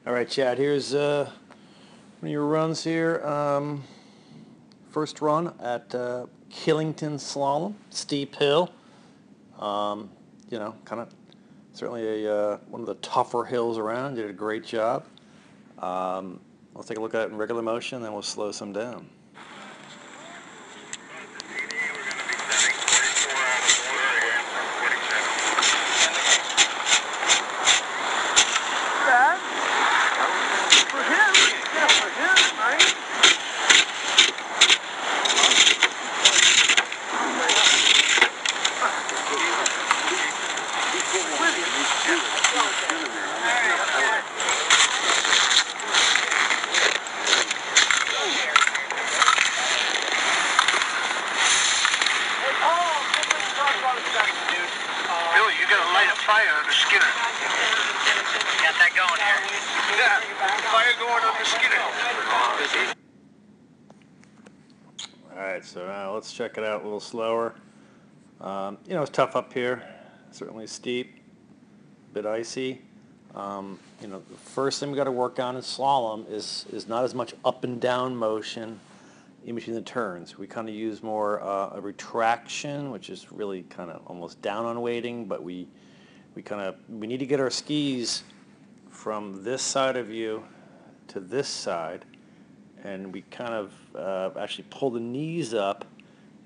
All right, Chad, here's one of your runs here. First run at Killington Slalom, steep hill. Kind of certainly one of the tougher hills around. Did a great job. Let's take a look at it in regular motion, then we'll slow some down. Billy, you gotta light a fire on the Skinner. Got that going here. Yeah, fire going on the Skinner. All right, so now let's check it out a little slower. It's tough up here, certainly steep, a bit icy. The first thing we got to work on in slalom is not as much up and down motion in between the turns. We kind of use more a retraction, which is really kind of almost down on weighting, but we need to get our skis from this side of you to this side, and we kind of actually pull the knees up.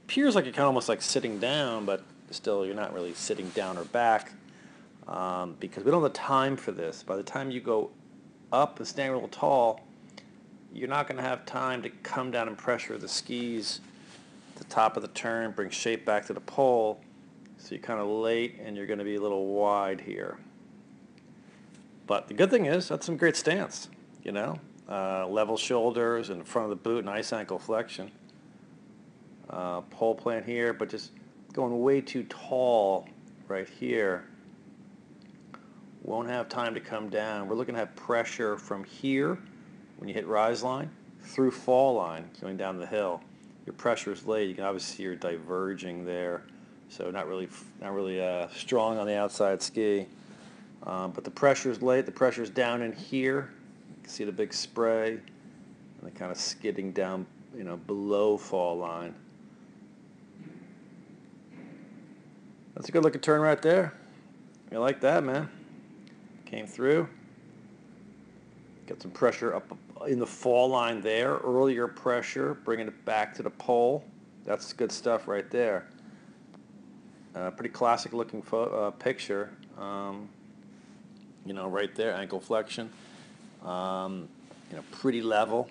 Appears like you're kind of almost like sitting down, but still you're not really sitting down or back, because we don't have the time for this. By the time you go up and stand real tall, you're not going to have time to come down and pressure the skis at the top of the turn, bring shape back to the pole. So you're kind of late and you're going to be a little wide here. But the good thing is that's some great stance, level shoulders in front of the boot, nice ankle flexion. Pole plant here, but just going way too tall right here. Won't have time to come down. We're looking to have pressure from here when you hit rise line through fall line going down the hill. Your pressure is late. You can obviously see you're diverging there, so not really strong on the outside ski. But the pressure is late. The pressure is down in here. You can see the big spray and the kind of skidding down, below fall line. That's a good looking turn right there. You like that, man? Came through. Got some pressure up in the fall line there. Earlier pressure, bringing it back to the pole. That's good stuff right there. Pretty classic looking picture. Right there, ankle flexion. Pretty level.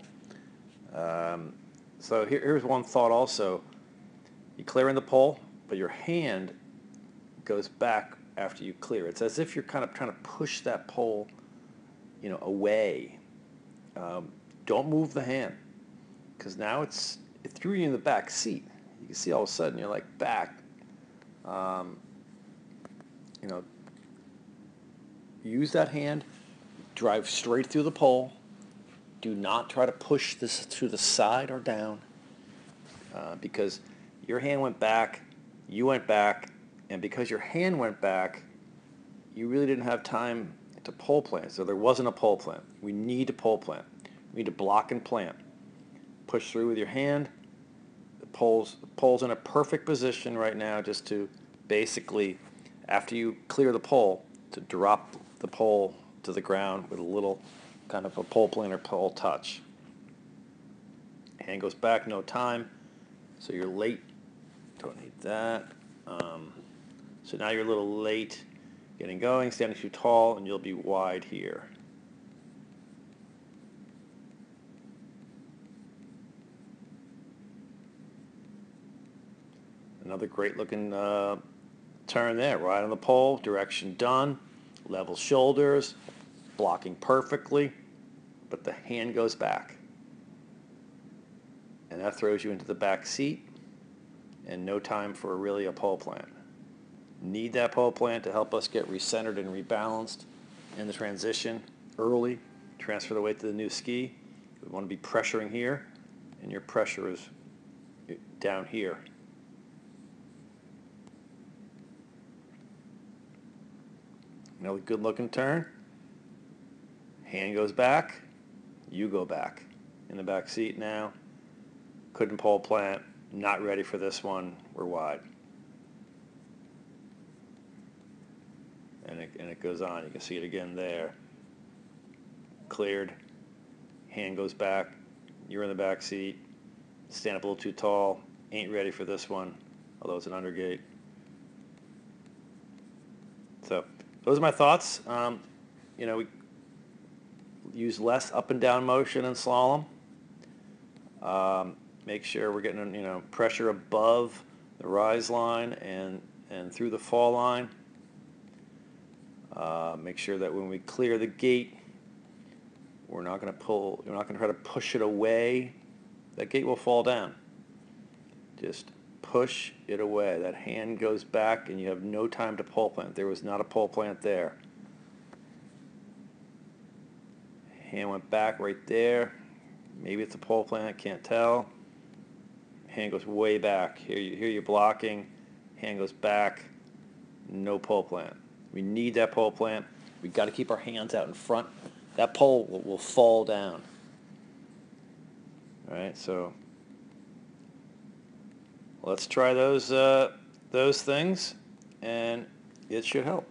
So here's one thought also. You clear in the pole, but your hand goes back after you clear. It's as if you're kind of trying to push that pole, away. Don't move the hand, because now it threw you in the back seat. You can see all of a sudden you're like back. Use that hand, drive straight through the pole. Do not try to push this to the side or down, because your hand went back, you went back, and because your hand went back, you really didn't have time to pole plant. So there wasn't a pole plant. We need to pole plant. We need to block and plant. Push through with your hand. The pole's in a perfect position right now just to basically, after you clear the pole, to drop the pole to the ground with a little kind of a pole plant or pole touch. Hand goes back, no time. So you're late. Don't need that. So now you're a little late getting going, standing too tall, and you'll be wide here. Another great looking turn there, right on the pole, direction done, level shoulders, blocking perfectly, but the hand goes back. And that throws you into the back seat and no time for really a pole plant. Need that pole plant to help us get recentered and rebalanced in the transition early, transfer the weight to the new ski. We want to be pressuring here, and your pressure is down here. Another good looking turn. Hand goes back, you go back. In the back seat now. Couldn't pole plant, not ready for this one, we're wide. And it goes on, you can see it again there. Cleared, hand goes back, you're in the back seat, stand up a little too tall, ain't ready for this one, although it's an undergate. So those are my thoughts. You know, we use less up and down motion in slalom. Make sure we're getting, you know, pressure above the rise line and through the fall line. Make sure that when we clear the gate, we're not going to try to push it away. That gate will fall down. Just push it away. That hand goes back and you have no time to pole plant. There was not a pole plant there. Hand went back right there. Maybe it's a pole plant, can't tell. Hand goes way back. Here you're blocking. Hand goes back. No pole plant. We need that pole plant. We've got to keep our hands out in front. That pole will fall down. All right, so let's try those things, and it should help.